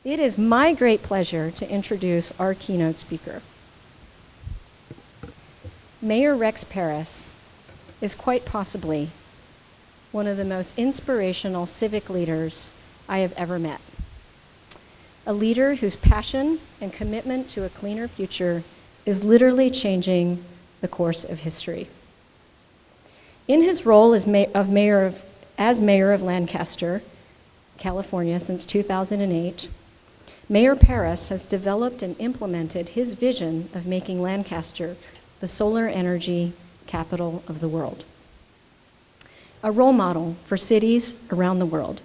It is my great pleasure to introduce our keynote speaker. Mayor Rex Parris is quite possibly one of the most inspirational civic leaders I have ever met. A leader whose passion and commitment to a cleaner future is literally changing the course of history. In his role as mayor of Lancaster, California since 2008, Mayor Parris has developed and implemented his vision of making Lancaster the solar energy capital of the world, a role model for cities around the world.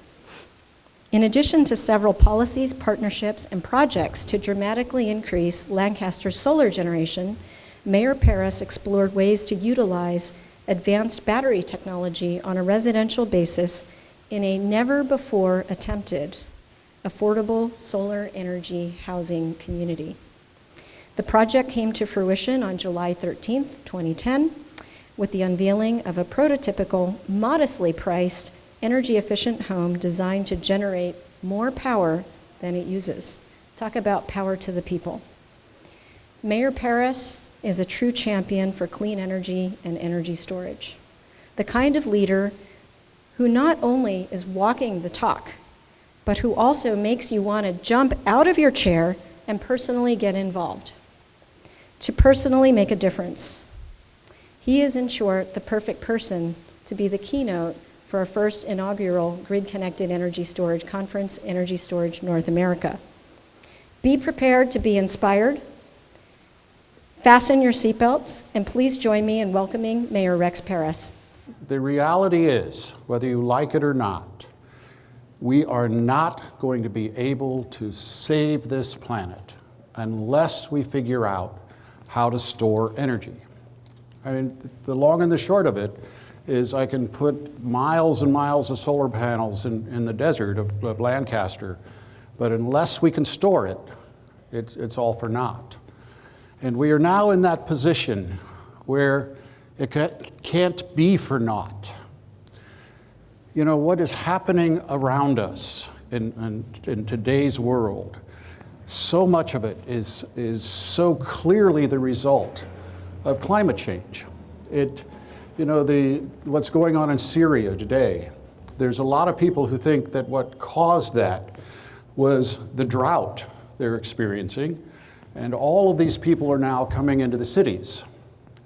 In addition to several policies, partnerships, and projects to dramatically increase Lancaster's solar generation, Mayor Parris explored ways to utilize advanced battery technology on a residential basis in a never-before-attempted affordable solar energy housing community. The project came to fruition on July 13th, 2010, with the unveiling of a prototypical, modestly priced, energy-efficient home designed to generate more power than it uses. Talk about power to the people. Mayor Parris is a true champion for clean energy and energy storage. The kind of leader who not only is walking the talk, but who also makes you want to jump out of your chair and personally get involved, to personally make a difference. He is, in short, the perfect person to be the keynote for our first inaugural Grid-Connected Energy Storage Conference, Energy Storage North America. Be prepared to be inspired. Fasten your seatbelts, and please join me in welcoming Mayor Rex Parris. The reality is, whether you like it or not, we are not going to be able to save this planet unless we figure out how to store energy. I mean, the long and the short of it is I can put miles and miles of solar panels in the desert of Lancaster, but unless we can store it, it's all for naught. And we are now in that position where it can't be for naught. You know, what is happening around us in today's world, so much of it is so clearly the result of climate change. What's going on in Syria today, there's a lot of people who think that what caused that was the drought they're experiencing, and all of these people are now coming into the cities.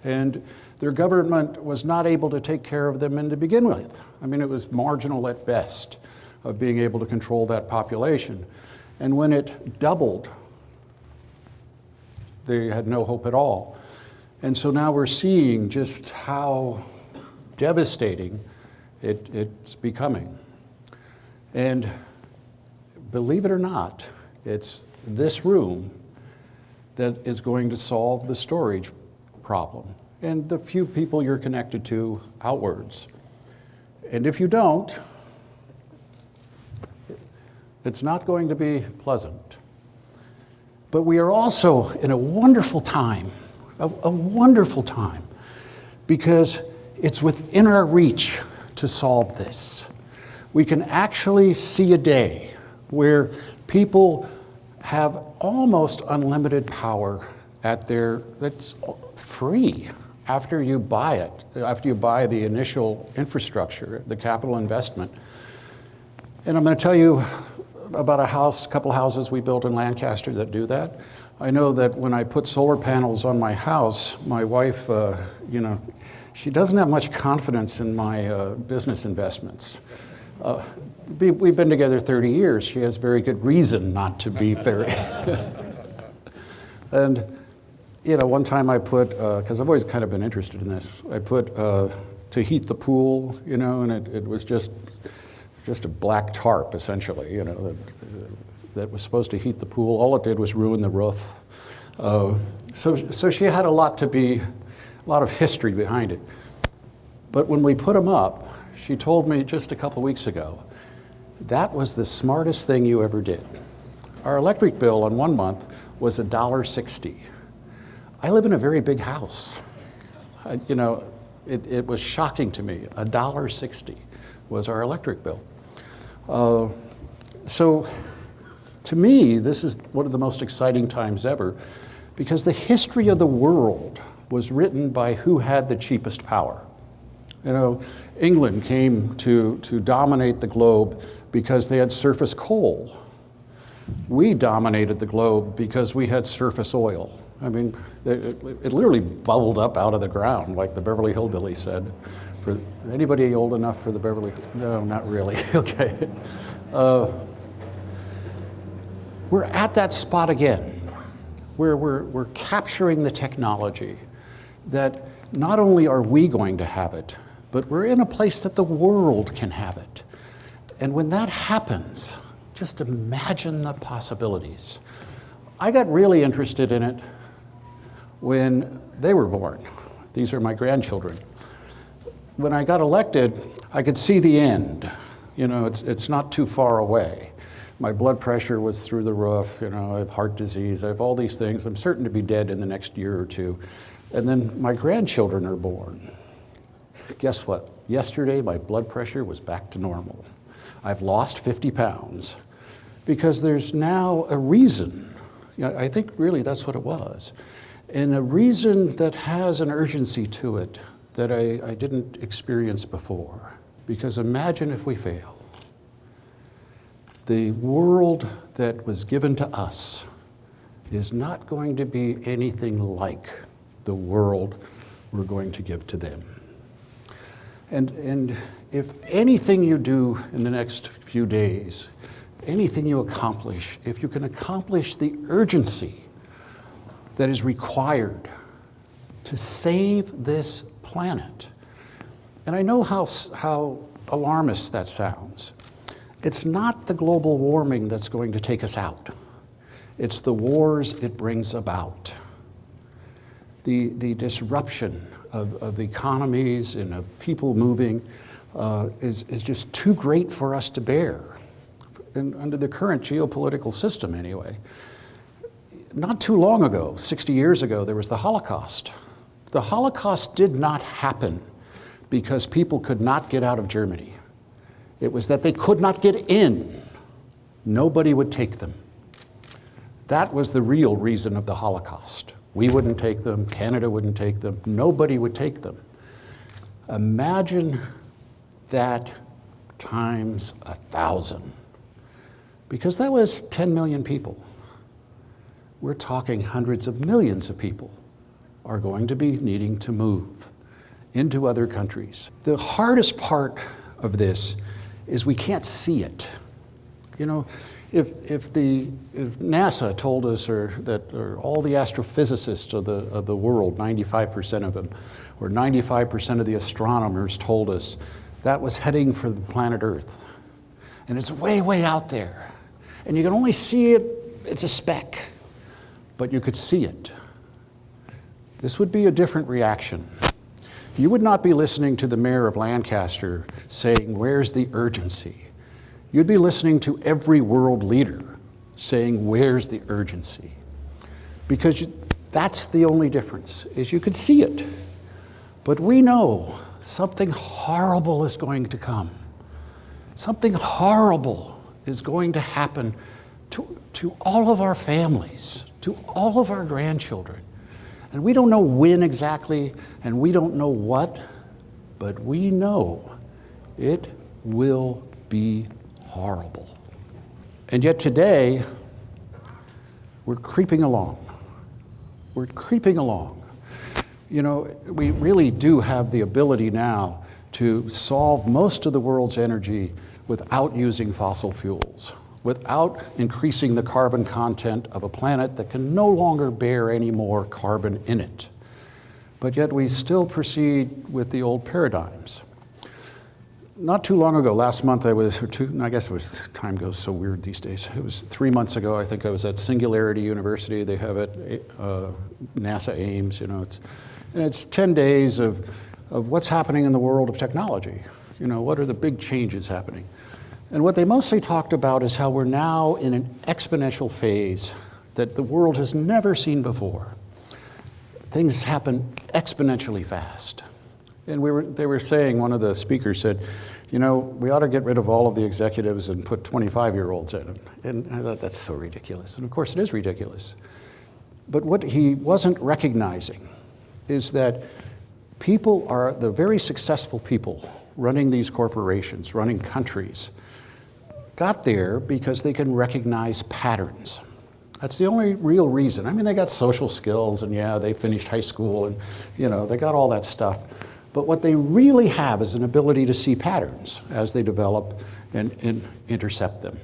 And their government was not able to take care of them to begin with. I mean, it was marginal at best of being able to control that population. And when it doubled, they had no hope at all. And so now we're seeing just how devastating it's becoming. And believe it or not, it's this room that is going to solve the storage problem and the few people you're connected to outwards. And if you don't, it's not going to be pleasant. But we are also in a wonderful time, a wonderful time, because it's within our reach to solve this. We can actually see a day where people have almost unlimited power that's free after you buy it, after you buy the initial infrastructure, the capital investment. And I'm going to tell you about a couple houses we built in Lancaster that do that. I know that when I put solar panels on my house, my wife, she doesn't have much confidence in my business investments. We've been together 30 years. She has very good reason not to be very. And, one time I put, because I've always kind of been interested in this, I put to heat the pool, and it was just a black tarp, essentially, that was supposed to heat the pool. All it did was ruin the roof. So she had a lot of history behind it. But when we put them up, she told me just a couple weeks ago, that was the smartest thing you ever did. Our electric bill in 1 month was $1.60. I live in a very big house. It was shocking to me. $1.60 was our electric bill. So To me, this is one of the most exciting times ever, because the history of the world was written by who had the cheapest power. You know, England came to dominate the globe because they had surface coal. We dominated the globe because we had surface oil. I mean, it literally bubbled up out of the ground, like the Beverly Hillbillies said. For anybody old enough for the Beverly? No, not really. Okay. We're at that spot again, where we're capturing the technology that not only are we going to have it, but we're in a place that the world can have it. And when that happens, just imagine the possibilities. I got really interested in it when they were born. These are my grandchildren. When I got elected, I could see the end. You know, it's not too far away. My blood pressure was through the roof. You know, I have heart disease. I have all these things. I'm certain to be dead in the next year or two. And then my grandchildren are born. Guess what? Yesterday, my blood pressure was back to normal. I've lost 50 pounds because there's now a reason. You know, I think really that's what it was. And a reason that has an urgency to it that I didn't experience before. Because imagine if we fail. The world that was given to us is not going to be anything like the world we're going to give to them. And if anything you do in the next few days, anything you accomplish, if you can accomplish the urgency that is required to save this planet, and I know how alarmist that sounds. It's not the global warming that's going to take us out. It's the wars it brings about. The disruption of economies and of people moving is just too great for us to bear, and under the current geopolitical system anyway. Not too long ago, 60 years ago, there was the Holocaust. The Holocaust did not happen because people could not get out of Germany. It was that they could not get in. Nobody would take them. That was the real reason of the Holocaust. We wouldn't take them, Canada wouldn't take them, nobody would take them. Imagine that times 1,000. Because that was 10 million people. We're talking hundreds of millions of people are going to be needing to move into other countries. The hardest part of this is we can't see it. You know, if NASA told us, or all the astrophysicists of the world, 95% of them, or 95% of the astronomers told us that was heading for the planet Earth, and it's way, way out there, and you can only see it, it's a speck, but you could see it. This would be a different reaction. You would not be listening to the mayor of Lancaster saying, "Where's the urgency?" You'd be listening to every world leader saying, "Where's the urgency?" Because that's the only difference, is you could see it. But we know something horrible is going to come. Something horrible is going to happen to all of our families, to all of our grandchildren. And we don't know when exactly, and we don't know what, but we know it will be horrible. And yet today, we're creeping along. We're creeping along. You know, we really do have the ability now to solve most of the world's energy without using fossil fuels, without increasing the carbon content of a planet that can no longer bear any more carbon in it. But yet we still proceed with the old paradigms. Not too long ago, last month I guess it was, time goes so weird these days. It was 3 months ago, I think I was at Singularity University. They have it, NASA Ames, you know, it's 10 days of what's happening in the world of technology. You know, what are the big changes happening? And what they mostly talked about is how we're now in an exponential phase that the world has never seen before. Things happen exponentially fast. And they were saying, one of the speakers said, you know, we ought to get rid of all of the executives and put 25-year-olds in. And I thought, that's so ridiculous. And of course it is ridiculous. But what he wasn't recognizing is that people are, the very successful people running these corporations, running countries, got there because they can recognize patterns. That's the only real reason. I mean, they got social skills, and yeah, they finished high school, and you know, they got all that stuff. But what they really have is an ability to see patterns as they develop and intercept them.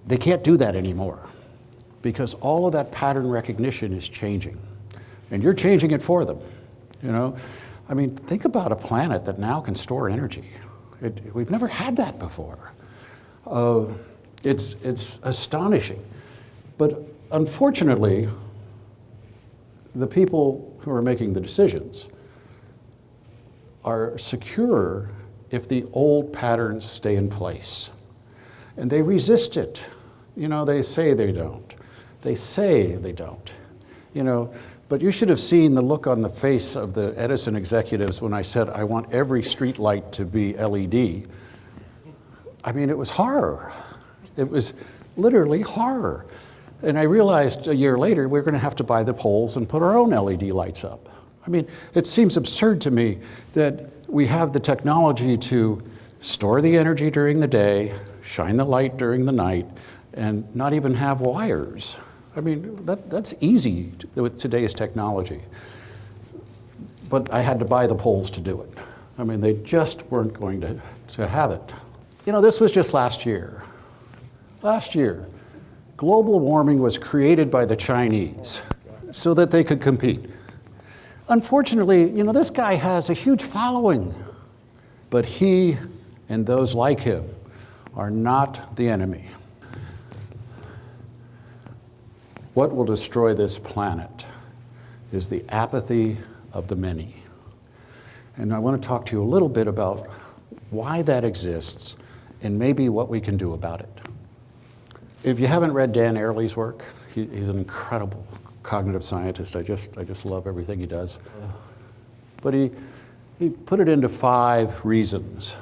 They can't do that anymore because all of that pattern recognition is changing. And you're changing it for them, you know? I mean, think about a planet that now can store energy. We've never had that before. It's astonishing. But unfortunately, the people who are making the decisions are secure if the old patterns stay in place. And they resist it. You know, they say they don't. They say they don't. You know, but you should have seen the look on the face of the Edison executives when I said, I want every street light to be LED. I mean, it was horror. It was literally horror. And I realized a year later, we're going to have to buy the poles and put our own LED lights up. I mean, it seems absurd to me that we have the technology to store the energy during the day, shine the light during the night, and not even have wires. I mean, that's easy with today's technology. But I had to buy the poles to do it. I mean, they just weren't going to have it. You know, this was just last year. Last year, global warming was created by the Chinese so that they could compete. Unfortunately, you know, this guy has a huge following, but he and those like him are not the enemy. What will destroy this planet is the apathy of the many. And I want to talk to you a little bit about why that exists and maybe what we can do about it. If you haven't read Dan Ariely's work, he's an incredible cognitive scientist. I just love everything he does. But he put it into 5 reasons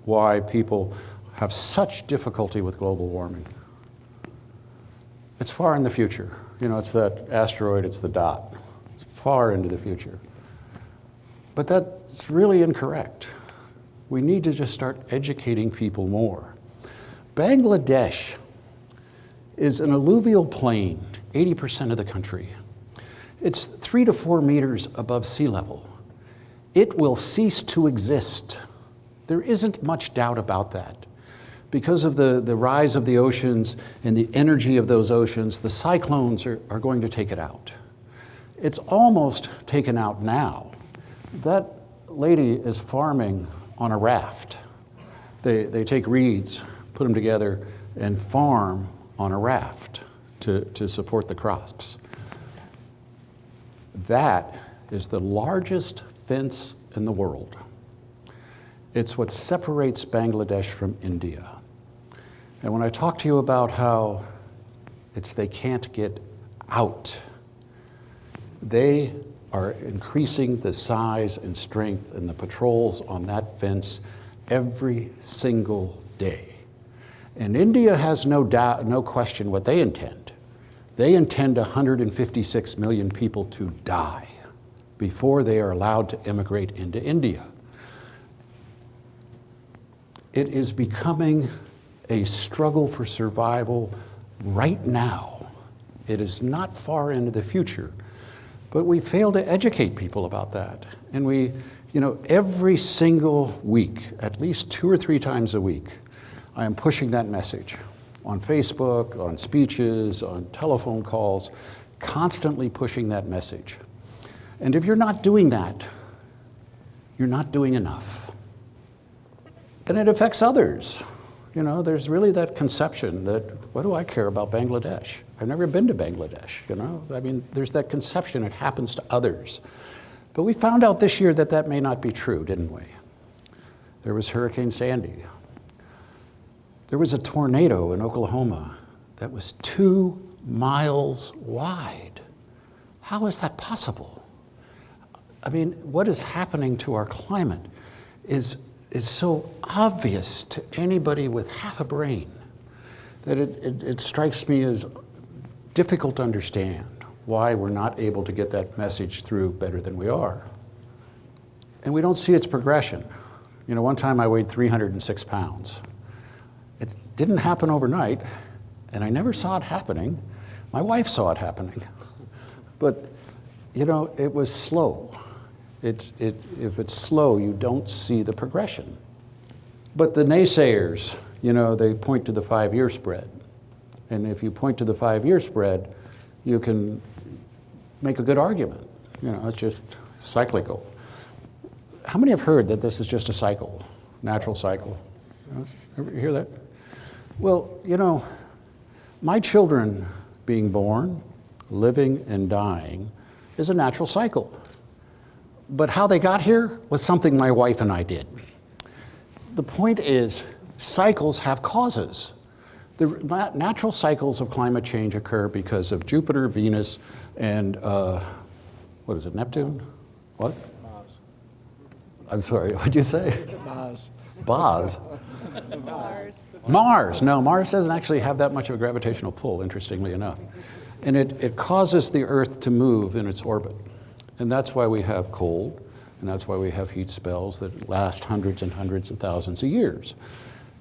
why people have such difficulty with global warming. It's far in the future. You know, it's that asteroid, it's the dot. It's far into the future. But that's really incorrect. We need to just start educating people more. Bangladesh is an alluvial plain, 80% of the country. It's 3 to 4 meters above sea level. It will cease to exist. There isn't much doubt about that. Because of the rise of the oceans and the energy of those oceans, the cyclones are going to take it out. It's almost taken out now. That lady is farming on a raft. They take reeds, put them together, and farm on a raft to support the crops. That is the largest fence in the world. It's what separates Bangladesh from India. And when I talk to you about how they can't get out, they are increasing the size and strength and the patrols on that fence every single day. And India has no doubt, no question what they intend. They intend 156 million people to die before they are allowed to immigrate into India. It is becoming a struggle for survival right now. It is not far into the future, but we fail to educate people about that. And we, you know, every single week, at least 2 or 3 times a week, I am pushing that message on Facebook, on speeches, on telephone calls, constantly pushing that message. And if you're not doing that, you're not doing enough. And it affects others. You know, there's really that conception that, what do I care about Bangladesh? I've never been to Bangladesh, you know? I mean, there's that conception, it happens to others. But we found out this year that that may not be true, didn't we? There was Hurricane Sandy. There was a tornado in Oklahoma that was 2 miles wide. How is that possible? I mean, what is happening to our climate is is so obvious to anybody with half a brain that it strikes me as difficult to understand why we're not able to get that message through better than we are. And we don't see its progression. You know, one time I weighed 306 pounds. It didn't happen overnight, and I never saw it happening. My wife saw it happening. But, you know, it was slow. If it's slow, you don't see the progression. But the naysayers, you know, they point to the 5-year spread. And if you point to the 5-year spread, you can make a good argument. You know, it's just cyclical. How many have heard that this is just a cycle, natural cycle? Ever hear that? Well, you know, my children being born, living, and dying is a natural cycle. But how they got here was something my wife and I did. The point is, cycles have causes. The natural cycles of climate change occur because of Jupiter, Venus, and what is it, Neptune? What? Mars. I'm sorry, what'd you say? Mars. Mars? Mars. Mars. No, Mars doesn't actually have that much of a gravitational pull, interestingly enough. And it causes the Earth to move in its orbit. And that's why we have cold, and that's why we have heat spells that last hundreds and hundreds of thousands of years.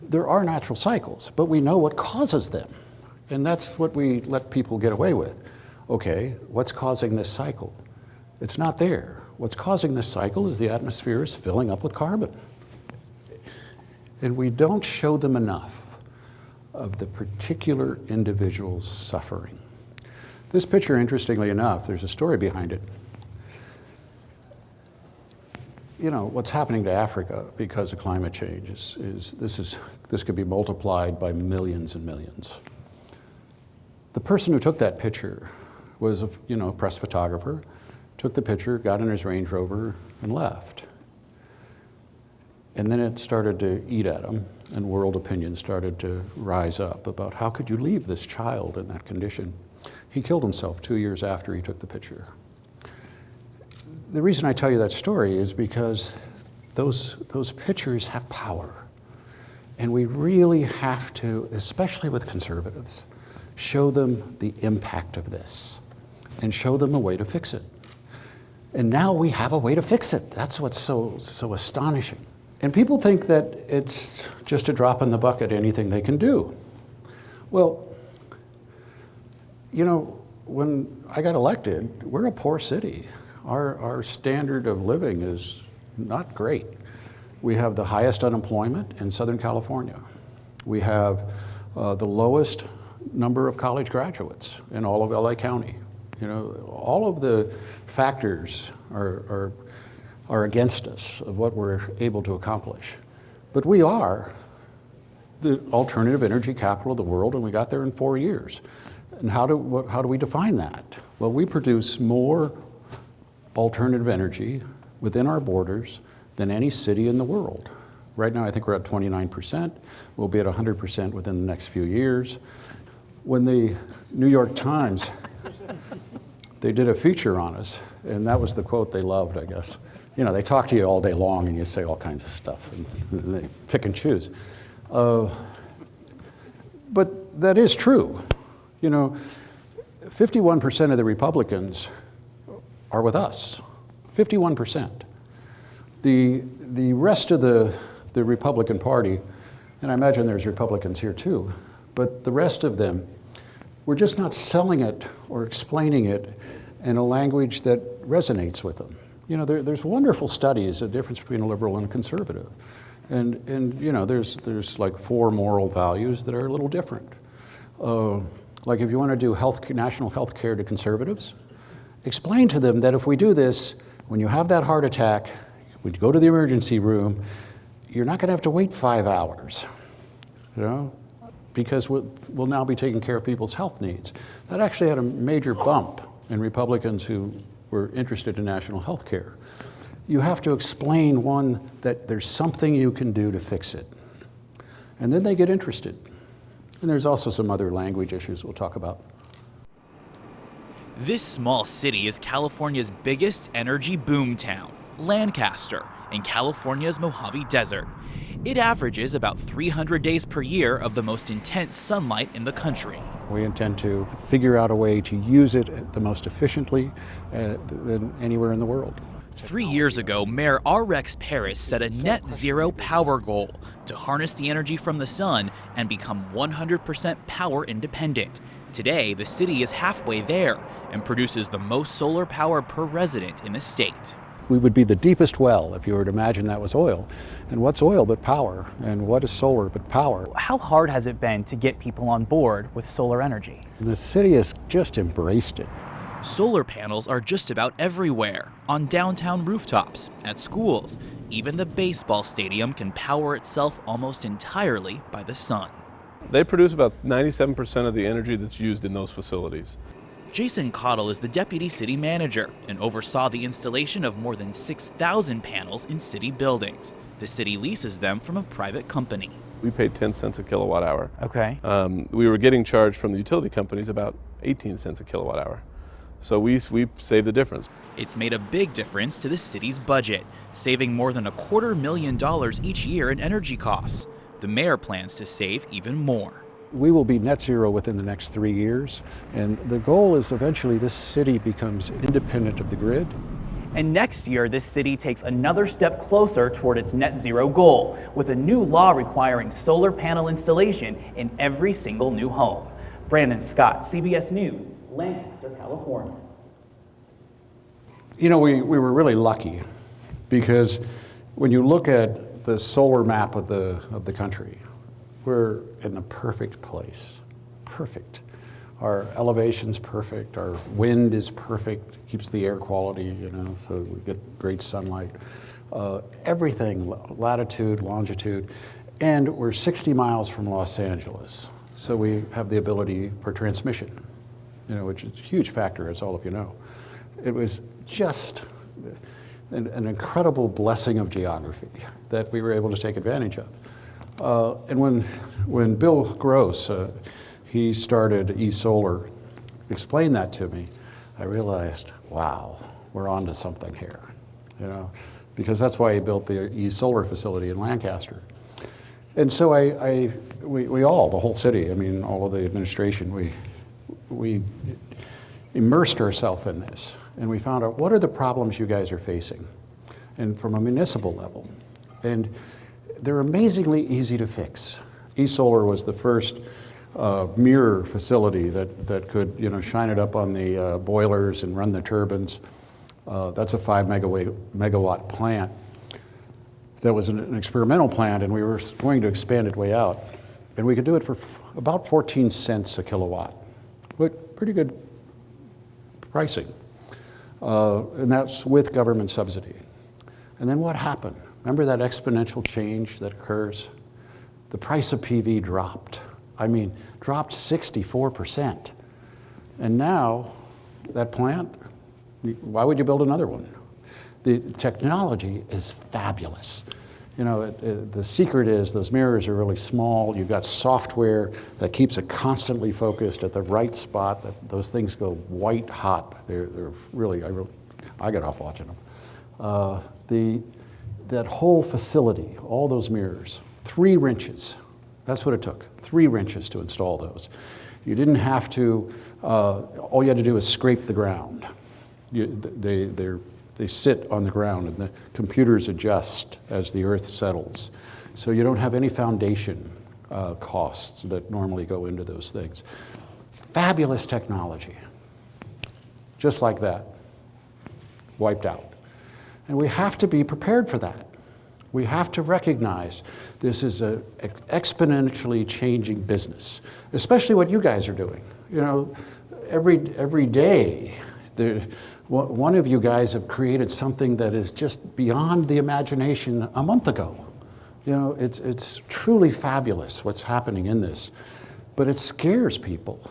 There are natural cycles, but we know what causes them. And that's what we let people get away with. Okay, what's causing this cycle? It's not there. What's causing this cycle is the atmosphere is filling up with carbon. And we don't show them enough of the particular individual's suffering. This picture, interestingly enough, there's a story behind it. You know, what's happening to Africa because of climate change this could be multiplied by millions and millions. The person who took that picture was a press photographer, took the picture, got in his Range Rover, and left. And then it started to eat at him, and world opinion started to rise up about how could you leave this child in that condition? He killed himself 2 years after he took the picture. The reason I tell you that story is because those pictures have power. And we really have to, especially with conservatives, show them the impact of this and show them a way to fix it. And now we have a way to fix it. That's what's so astonishing. And people think that it's just a drop in the bucket, anything they can do. Well, you know, when I got elected, we're a poor city. Our standard of living is not great. We have the highest unemployment in Southern California. We have the lowest number of college graduates in all of LA County. You know, all of the factors are against us of what we're able to accomplish. But we are the alternative energy capital of the world, and we got there in 4 years. And how do we define that? Well, we produce more alternative energy within our borders than any city in the world. Right now, I think we're at 29%. We'll be at 100% within the next few years. When the New York Times, they did a feature on us, and that was the quote they loved, I guess. You know, they talk to you all day long, and you say all kinds of stuff, and they pick and choose. But that is true. You know, 51% of the Republicans are with us. 51%. The rest of the Republican Party, and I imagine there's Republicans here too, but the rest of them, we're just not selling it or explaining it in a language that resonates with them. You know, there's wonderful studies, the difference between a liberal and a conservative. And you know, there's like 4 moral values that are a little different. Like if you want to do national health care to conservatives, explain to them that if we do this, when you have that heart attack, when you go to the emergency room, you're not going to have to wait 5 hours, you know, because we'll now be taking care of people's health needs. That actually had a major bump in Republicans who were interested in national health care. You have to explain, one, that there's something you can do to fix it. And then they get interested. And there's also some other language issues we'll talk about. This small city is California's biggest energy boom town, Lancaster, in California's Mojave Desert. It averages about 300 days per year of the most intense sunlight in the country. We intend to figure out a way to use it the most efficiently than anywhere in the world. 3 years ago, Mayor Rex Parris set a net zero power goal to harness the energy from the sun and become 100% power independent. Today, the city is halfway there and produces the most solar power per resident in the state. We would be the deepest well if you were to imagine that was oil. And what's oil but power? And what is solar but power? How hard has it been to get people on board with solar energy? The city has just embraced it. Solar panels are just about everywhere, on downtown rooftops, at schools. Even the baseball stadium can power itself almost entirely by the sun. They produce about 97% of the energy that's used in those facilities. Jason Cottle is the deputy city manager and oversaw the installation of more than 6,000 panels in city buildings. The city leases them from a private company. We paid 10 cents a kilowatt hour. Okay. We were getting charged from the utility companies about 18 cents a kilowatt hour. So we saved the difference. It's made a big difference to the city's budget, saving more than $250,000 each year in energy costs. The mayor plans to save even more. We will be net zero within the next 3 years, and the goal is eventually this city becomes independent of the grid. And next year, this city takes another step closer toward its net zero goal, with a new law requiring solar panel installation in every single new home. Brandon Scott, CBS News, Lancaster, California. You know, we were really lucky because when you look at the solar map of the country, we're in the perfect place. Perfect. Our elevation's perfect, our wind is perfect, keeps the air quality, you know, so we get great sunlight. Everything, latitude, longitude, and we're 60 miles from Los Angeles. So we have the ability for transmission, you know, which is a huge factor, as all of you know. It was just an incredible blessing of geography that we were able to take advantage of. And when Bill Gross, he started eSolar, explained that to me, I realized, wow, we're onto something here, you know, because that's why he built the eSolar facility in Lancaster. And so we all, the whole city, I mean, all of the administration, we immersed ourselves in this, and we found out what are the problems you guys are facing, and from a municipal level. And they're amazingly easy to fix. eSolar was the first mirror facility that could, you know, shine it up on the boilers and run the turbines. That's a 5 megawatt plant. That was an experimental plant, and we were going to expand it way out. And we could do it for about 14 cents a kilowatt, but pretty good pricing. And that's with government subsidy. And then what happened? Remember that exponential change that occurs? The price of PV dropped. I mean, dropped 64%. And now, that plant, why would you build another one? The technology is fabulous. You know, the secret is those mirrors are really small. You've got software that keeps it constantly focused at the right spot. Those things go white hot. They're really, I get off watching them. That whole facility, all those mirrors, 3 wrenches. That's what it took, 3 wrenches to install those. You didn't have to, all you had to do was scrape the ground. They sit on the ground, and the computers adjust as the earth settles. So you don't have any foundation costs that normally go into those things. Fabulous technology. Just like that, wiped out. And we have to be prepared for that. We have to recognize this is an exponentially changing business, especially what you guys are doing. You know, every day, one of you guys have created something that is just beyond the imagination a month ago. You know, it's truly fabulous what's happening in this, but it scares people.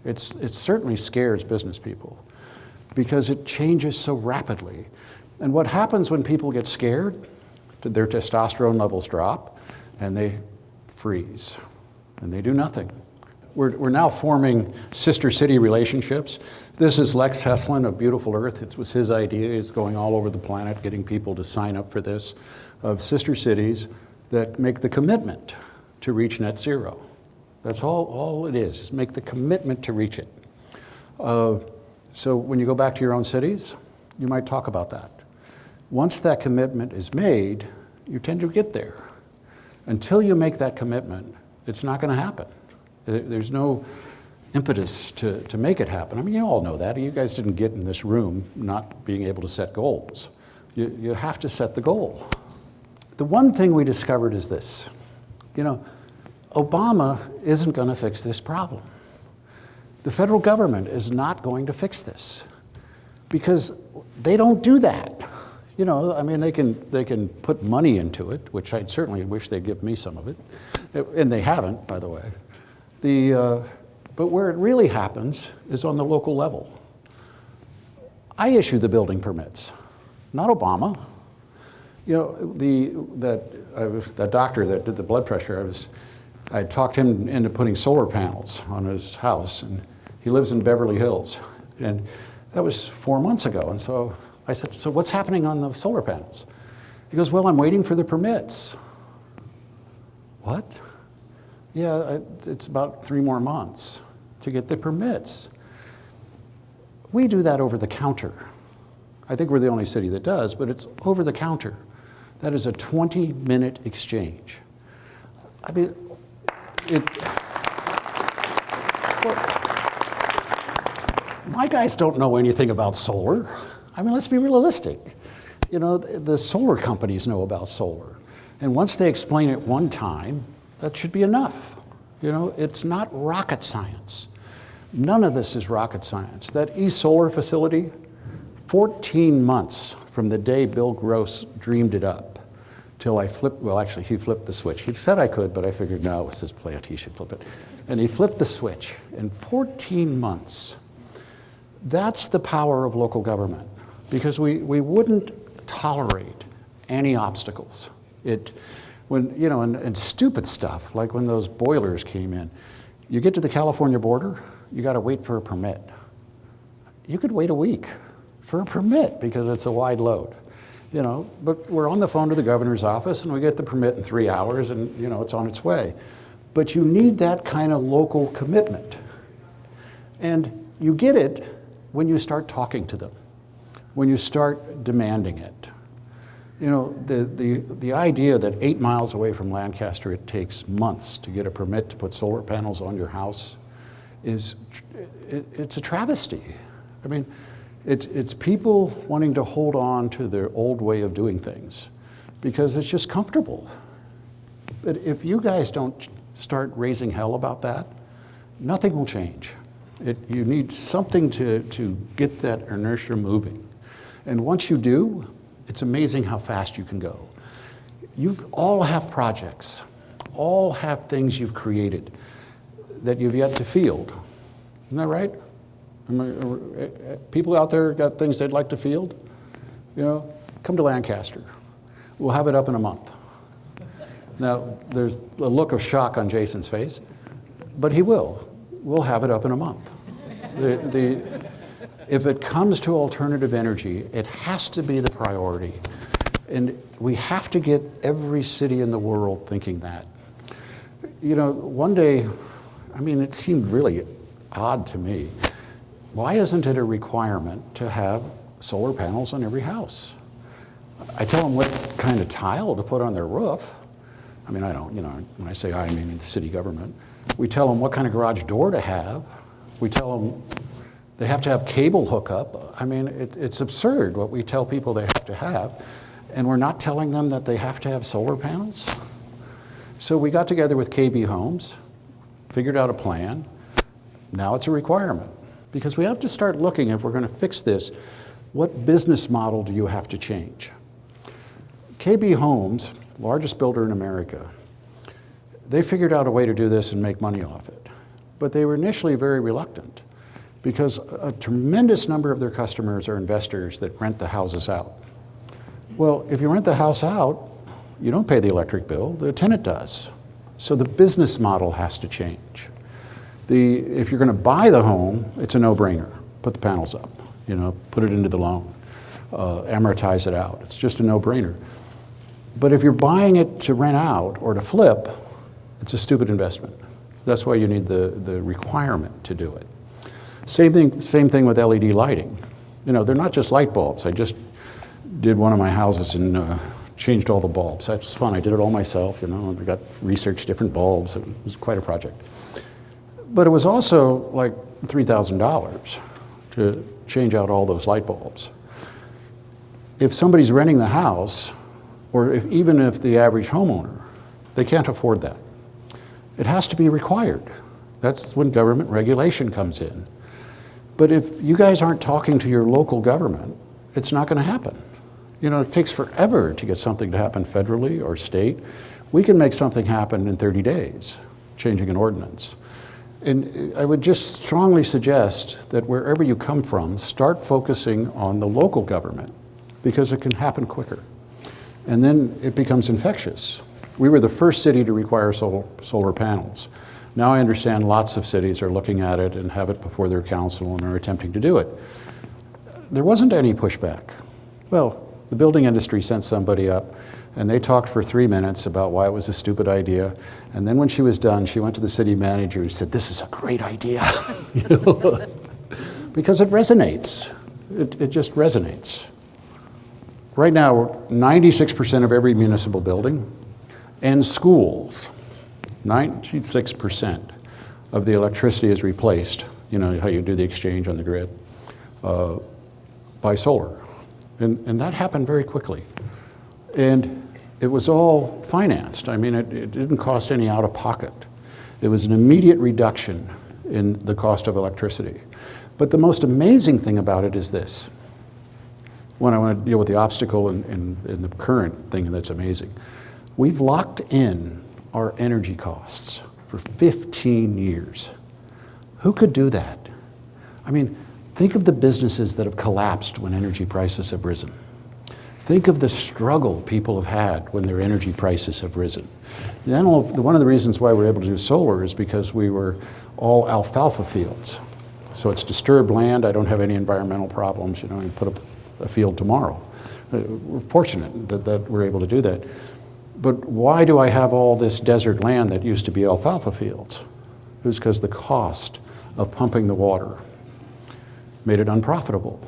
It certainly scares business people because it changes so rapidly. And what happens when people get scared? Their testosterone levels drop and they freeze and they do nothing. We're now forming sister city relationships. This is Lex Heslin of Beautiful Earth. It was his idea. He's going all over the planet getting people to sign up for this, of sister cities that make the commitment to reach net zero. That's all it is make the commitment to reach it. So when you go back to your own cities, you might talk about that. Once that commitment is made, you tend to get there. Until you make that commitment, it's not going to happen. There's no impetus to make it happen. I mean, you all know that. You guys didn't get in this room not being able to set goals. You have to set the goal. The one thing we discovered is this. You know, Obama isn't going to fix this problem. The federal government is not going to fix this because they don't do that. You know, I mean, they can put money into it, which I'd certainly wish they'd give me some of it, and they haven't, by the way. But where it really happens is on the local level. I issue the building permits, not Obama. You know, that doctor that did the blood pressure, I talked him into putting solar panels on his house, and he lives in Beverly Hills, and that was 4 months ago. And so I said, so what's happening on the solar panels? He goes, well, I'm waiting for the permits. What? Yeah, it's about 3 more months to get the permits. We do that over the counter. I think we're the only city that does, but it's over the counter. That is a 20-minute exchange. I mean, my guys don't know anything about solar. I mean, let's be realistic. You know, the solar companies know about solar. And once they explain it one time, that should be enough. You know, it's not rocket science. None of this is rocket science. That e-solar facility, 14 months from the day Bill Gross dreamed it up till I flipped, well, actually, he flipped the switch. He said I could, but I figured, no, it was his plant, he should flip it. And he flipped the switch in 14 months. That's the power of local government, because we wouldn't tolerate any obstacles. When, you know, and stupid stuff, like when those boilers came in, you get to the California border, you got to wait for a permit. You could wait a week for a permit because it's a wide load, you know, but we're on the phone to the governor's office and we get the permit in 3 hours and, you know, it's on its way. But you need that kind of local commitment. And you get it when you start talking to them, when you start demanding it. You know, the idea that 8 miles away from Lancaster it takes months to get a permit to put solar panels on your house it's a travesty. I mean, it's people wanting to hold on to their old way of doing things because it's just comfortable. But if you guys don't start raising hell about that, nothing will change. You need something to get that inertia moving. And once you do, it's amazing how fast you can go. You all have projects, all have things you've created that you've yet to field. Isn't that right? People out there got things they'd like to field? You know, come to Lancaster. We'll have it up in a month. Now, there's a look of shock on Jason's face, but he will. We'll have it up in a month. If it comes to alternative energy, it has to be the priority. And we have to get every city in the world thinking that. You know, one day, I mean, it seemed really odd to me. Why isn't it a requirement to have solar panels on every house? I tell them what kind of tile to put on their roof. I mean, I don't, you know, when I say I mean the city government. We tell them what kind of garage door to have. We tell them they have to have cable hookup. I mean, it's absurd what we tell people they have to have. And we're not telling them that they have to have solar panels. So we got together with KB Homes, figured out a plan. Now it's a requirement. Because we have to start looking, if we're going to fix this, what business model do you have to change? KB Homes, largest builder in America, they figured out a way to do this and make money off it. But they were initially very reluctant because a tremendous number of their customers are investors that rent the houses out. Well, if you rent the house out, you don't pay the electric bill, the tenant does. So the business model has to change. If you're going to buy the home, it's a no-brainer. Put the panels up, you know, put it into the loan, amortize it out. It's just a no-brainer. But if you're buying it to rent out or to flip, it's a stupid investment. That's why you need the requirement to do it. Same thing with LED lighting. You know, they're not just light bulbs. I just did one of my houses and changed all the bulbs. That's fun. I did it all myself, you know. I got researched different bulbs. It was quite a project. But it was also like $3,000 to change out all those light bulbs. If somebody's renting the house, or even if the average homeowner, they can't afford that. It has to be required. That's when government regulation comes in. But if you guys aren't talking to your local government, it's not going to happen. You know, it takes forever to get something to happen federally or state. We can make something happen in 30 days, changing an ordinance. And I would just strongly suggest that wherever you come from, start focusing on the local government, because it can happen quicker. And then it becomes infectious. We were the first city to require solar panels. Now I understand lots of cities are looking at it and have it before their council and are attempting to do it. There wasn't any pushback. Well, the building industry sent somebody up and they talked for 3 minutes about why it was a stupid idea. And then when she was done, she went to the city manager and said, "This is a great idea." You know? Because it resonates. It just resonates. Right now, 96% of every municipal building and schools, 96% of the electricity is replaced, you know, how you do the exchange on the grid, by solar. And that happened very quickly. And it was all financed. I mean, it didn't cost any out of pocket. It was an immediate reduction in the cost of electricity. But the most amazing thing about it is this. When I want to deal with the obstacle and the current thing that's amazing. We've locked in our energy costs for 15 years. Who could do that? I mean, think of the businesses that have collapsed when energy prices have risen. Think of the struggle people have had when their energy prices have risen. Then one of the reasons why we're able to do solar is because we were all alfalfa fields. So it's disturbed land. I don't have any environmental problems. You know, you put up a field tomorrow. We're fortunate that we're able to do that. But why do I have all this desert land that used to be alfalfa fields? It was because the cost of pumping the water made it unprofitable.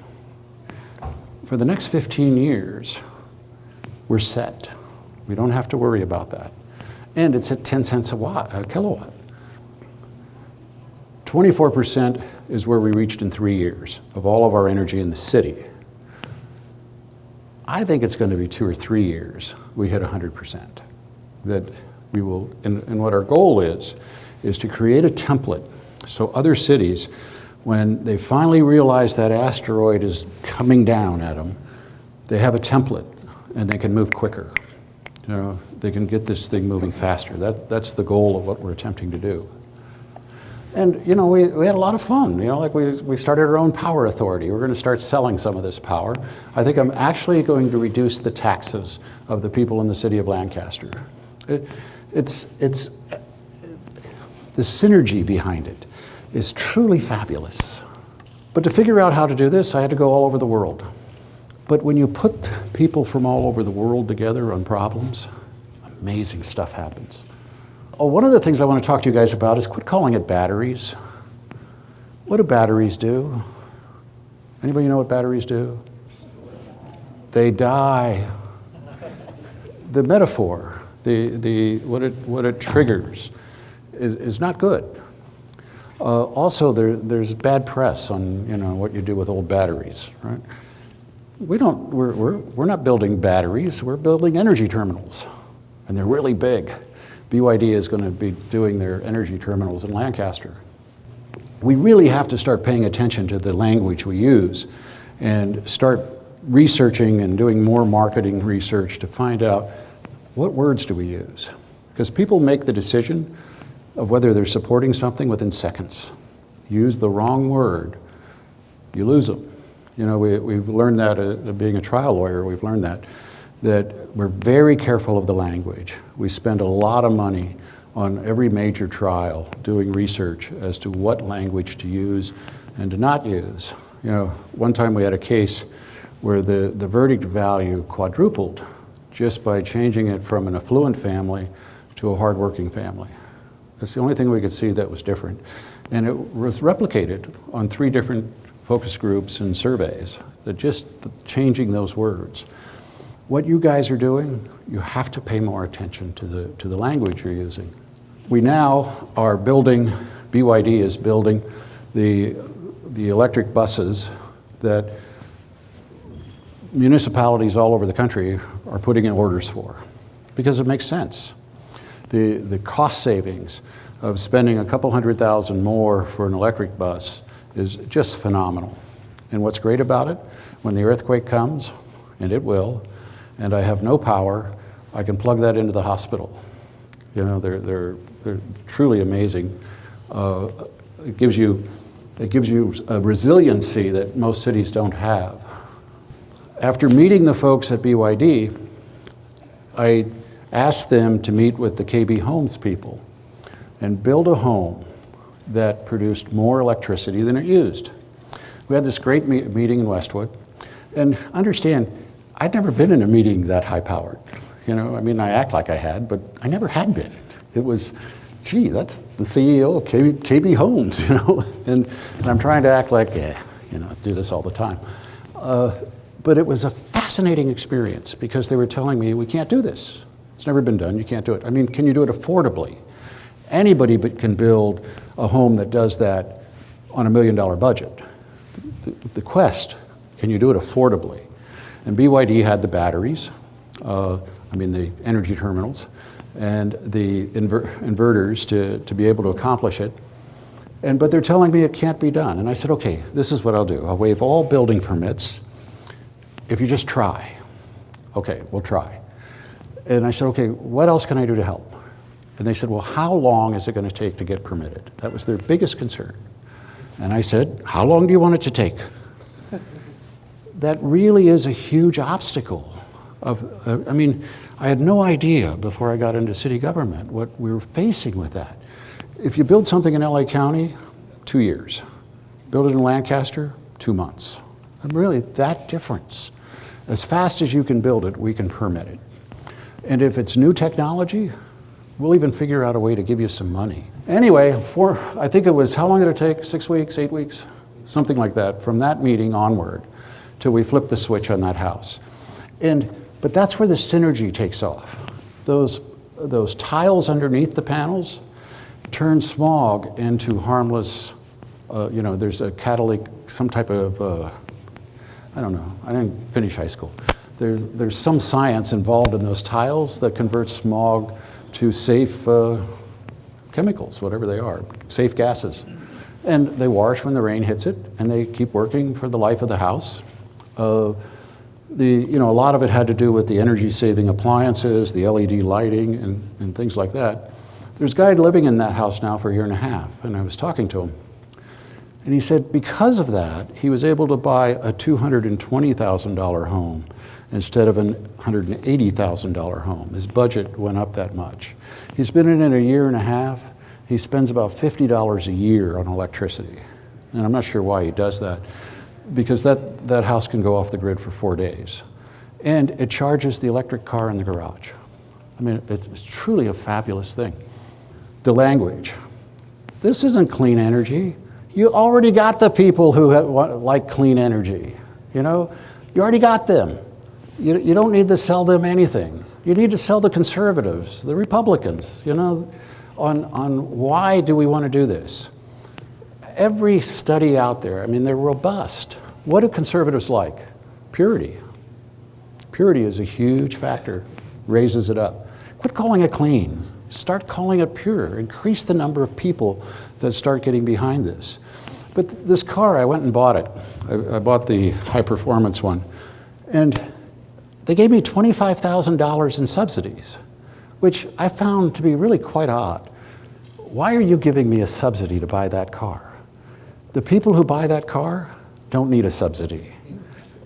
For the next 15 years, we're set. We don't have to worry about that. And it's at 10 cents a kilowatt. 24% is where we reached in 3 years of all of our energy in the city. I think it's going to be 2 or 3 years we hit 100%. That we will, and what our goal is to create a template so other cities, when they finally realize that asteroid is coming down at them, they have a template and they can move quicker. You know, they can get this thing moving faster. That's the goal of what we're attempting to do. And, you know, we had a lot of fun. You know, like we started our own power authority. We're going to start selling some of this power. I think I'm actually going to reduce the taxes of the people in the city of Lancaster. It's the synergy behind it is truly fabulous. But to figure out how to do this, I had to go all over the world. But when you put people from all over the world together on problems, amazing stuff happens. Oh, one of the things I want to talk to you guys about is quit calling it batteries. What do batteries do? Anybody know what batteries do? They die. The metaphor, what it triggers is not good. Also, there's bad press on, you know, what you do with old batteries, right? We're not building batteries, we're building energy terminals, and they're really big. BYD is going to be doing their energy terminals in Lancaster. We really have to start paying attention to the language we use and start researching and doing more marketing research to find out what words do we use. Because people make the decision of whether they're supporting something within seconds. Use the wrong word, you lose them. You know, we've learned that being a trial lawyer, we've learned that we're very careful of the language. We spend a lot of money on every major trial doing research as to what language to use and to not use. You know, one time we had a case where the verdict value quadrupled just by changing it from an affluent family to a hardworking family. That's the only thing we could see that was different. And it was replicated on 3 different focus groups and surveys, that just changing those words. What you guys are doing, you have to pay more attention to the language you're using. We now are building, BYD is building the electric buses that municipalities all over the country are putting in orders for, because it makes sense. The cost savings of spending a couple $100,000 more for an electric bus is just phenomenal. And what's great about it, when the earthquake comes, and it will, and I have no power, I can plug that into the hospital. You know, they're truly amazing. It gives you a resiliency that most cities don't have. After meeting the folks at BYD, I asked them to meet with the KB Homes people and build a home that produced more electricity than it used. We had this great meeting in Westwood, and understand, I'd never been in a meeting that high-powered. You know, I mean, I act like I had, but I never had been. It was, gee, that's the CEO of KB Homes, you know, and I'm trying to act like, yeah, you know, I do this all the time. But it was a fascinating experience, because they were telling me, we can't do this. It's never been done, you can't do it. I mean, can you do it affordably? Anybody can build a home that does that on $1 million budget. The quest, can you do it affordably? And BYD had the batteries, the energy terminals, and the inverters to be able to accomplish it. But they're telling me it can't be done. And I said, okay, this is what I'll do. I'll waive all building permits if you just try. Okay, we'll try. And I said, okay, what else can I do to help? And they said, well, how long is it going to take to get permitted? That was their biggest concern. And I said, how long do you want it to take? That really is a huge obstacle. I had no idea before I got into city government what we were facing with that. If you build something in LA County, 2 years. Build it in Lancaster, 2 months. And really, that difference. As fast as you can build it, we can permit it. And if it's new technology, we'll even figure out a way to give you some money. Anyway, I think it was, how long did it take? 6 weeks, 8 weeks? Something like that, from that meeting onward, till we flipped the switch on that house. But that's where the synergy takes off. Those tiles underneath the panels turn smog into harmless, there's a catalytic, some type of, I don't know, I didn't finish high school. There's some science involved in those tiles that converts smog to safe chemicals, whatever they are, safe gases. And they wash when the rain hits it, and they keep working for the life of the house. A lot of it had to do with the energy-saving appliances, the LED lighting, and things like that. There's a guy living in that house now for 1.5 years, and I was talking to him. And he said because of that, he was able to buy a $220,000 home instead of an $180,000 home. His budget went up that much. He's been in it 1.5 years. He spends about $50 a year on electricity. And I'm not sure why he does that, because that house can go off the grid for 4 days. And it charges the electric car in the garage. I mean, it's truly a fabulous thing. The language. This isn't clean energy. You already got the people who like clean energy. You know, you already got them. You don't need to sell them anything. You need to sell the conservatives, the Republicans, on why do we want to do this. Every study out there, they're robust. What do conservatives like? Purity. Purity is a huge factor, raises it up. Quit calling it clean. Start calling it pure. Increase the number of people that start getting behind this. But this car, I went and bought it. I bought the high-performance one. And they gave me $25,000 in subsidies, which I found to be really quite odd. Why are you giving me a subsidy to buy that car? The people who buy that car don't need a subsidy.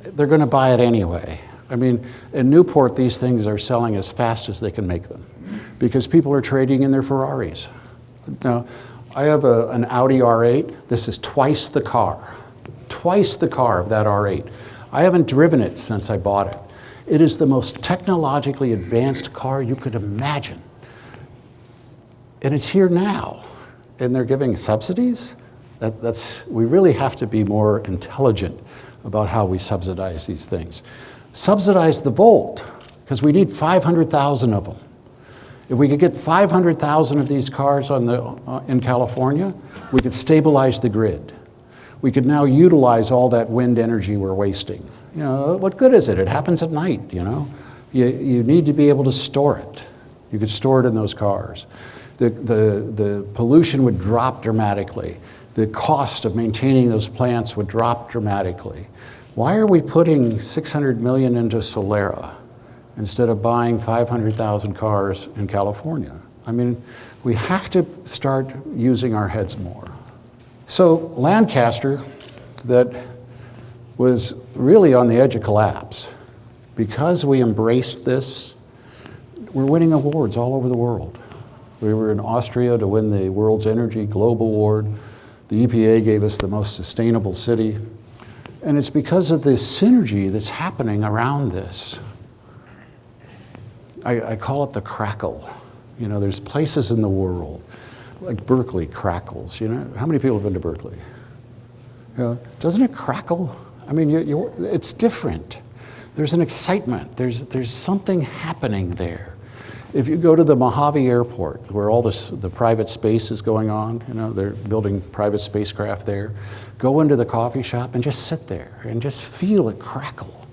They're going to buy it anyway. In Newport, these things are selling as fast as they can make them because people are trading in their Ferraris. Now, I have an Audi R8. This is twice the car of that R8. I haven't driven it since I bought it. It is the most technologically advanced car you could imagine. And it's here now. And they're giving subsidies? We really have to be more intelligent about how we subsidize these things. Subsidize the Volt, because we need 500,000 of them. If we could get 500,000 of these cars in California, we could stabilize the grid. We could now utilize all that wind energy we're wasting. You know, what good is it? It happens at night, you know. You need to be able to store it. You could store it in those cars. The pollution would drop dramatically. The cost of maintaining those plants would drop dramatically. Why are we putting 600 million into Solera instead of buying 500,000 cars in California? I mean, we have to start using our heads more. So Lancaster, that was really on the edge of collapse, because we embraced this, we're winning awards all over the world. We were in Austria to win the World's Energy Globe Award. The EPA gave us the most sustainable city. And it's because of this synergy that's happening around this. I call it the Crackle. You know, there's places in the world, like Berkeley crackles. You know, how many people have been to Berkeley? You know, doesn't it crackle? I mean, it's different. There's an excitement. There's something happening there. If you go to the Mojave Airport, where all the private space is going on, you know, they're building private spacecraft there, go into the coffee shop and just sit there and just feel it crackle.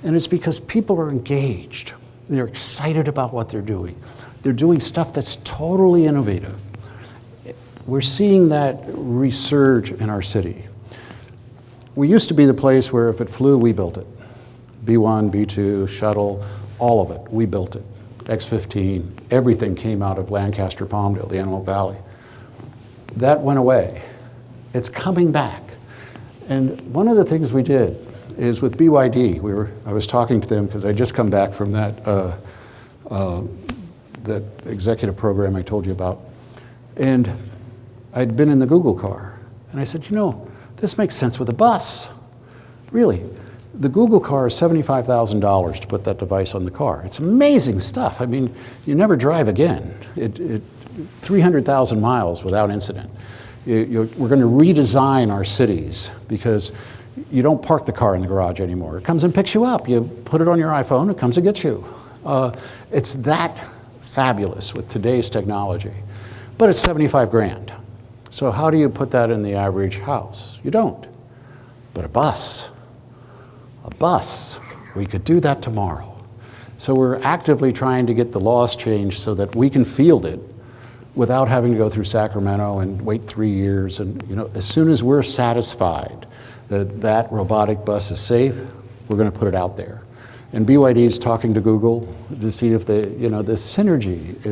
And it's because people are engaged. They're excited about what they're doing. They're doing stuff that's totally innovative. We're seeing that resurge in our city. We used to be the place where if it flew, we built it. B-1, B-2, shuttle, all of it, we built it. X-15, everything came out of Lancaster, Palmdale, the Antelope Valley. That went away. It's coming back. And one of the things we did is with BYD, I was talking to them because I just come back from that executive program I told you about. And I'd been in the Google car. And I said, you know, this makes sense with a bus. Really. The Google car is $75,000 to put that device on the car. It's amazing stuff. I mean, you never drive again. 300,000 miles without incident. We're going to redesign our cities because you don't park the car in the garage anymore. It comes and picks you up. You put it on your iPhone, it comes and gets you. It's that fabulous with today's technology. But it's 75 grand. So how do you put that in the average house? You don't. But a bus, we could do that tomorrow. So we're actively trying to get the laws changed so that we can field it without having to go through Sacramento and wait 3 years. And you know, as soon as we're satisfied that that robotic bus is safe, we're going to put it out there. And BYD is talking to Google to see if the synergy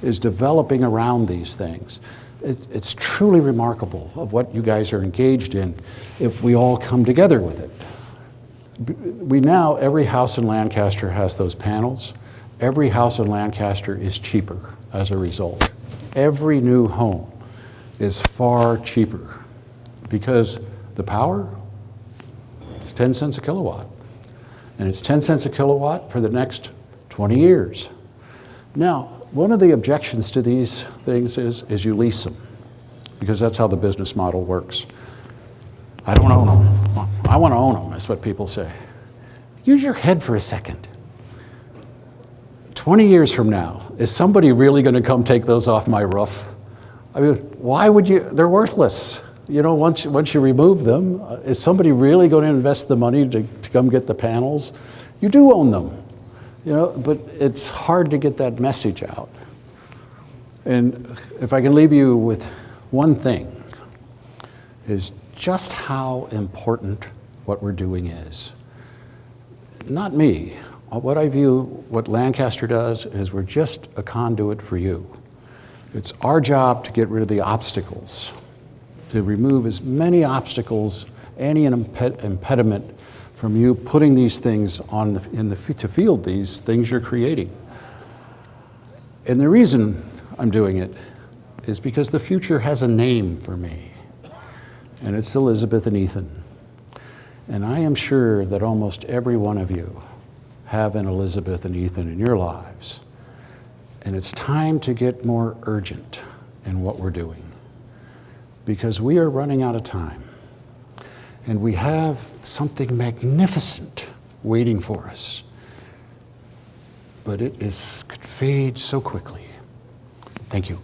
is developing around these things. It's truly remarkable of what you guys are engaged in if we all come together with it. Every house in Lancaster has those panels. Every house in Lancaster is cheaper as a result. Every new home is far cheaper because the power is 10 cents a kilowatt. And it's 10 cents a kilowatt for the next 20 years. Now, one of the objections to these things is you lease them because that's how the business model works. I don't own them. I want to own them, that's what people say. Use your head for a second. 20 years from now, is somebody really going to come take those off my roof? I mean, why would you? They're worthless. You know, once you remove them, is somebody really going to invest the money to come get the panels? You do own them, you know, but it's hard to get that message out. And if I can leave you with one thing, is just how important what we're doing is. Not me. What I view, what Lancaster does, is we're just a conduit for you. It's our job to get rid of the obstacles, to remove as many obstacles, any impediment from you putting these things to field these things you're creating. And the reason I'm doing it is because the future has a name for me, and it's Elizabeth and Ethan. And I am sure that almost every one of you have in Elizabeth and Ethan in your lives. And it's time to get more urgent in what we're doing, because we are running out of time. And we have something magnificent waiting for us. But it could fade so quickly. Thank you.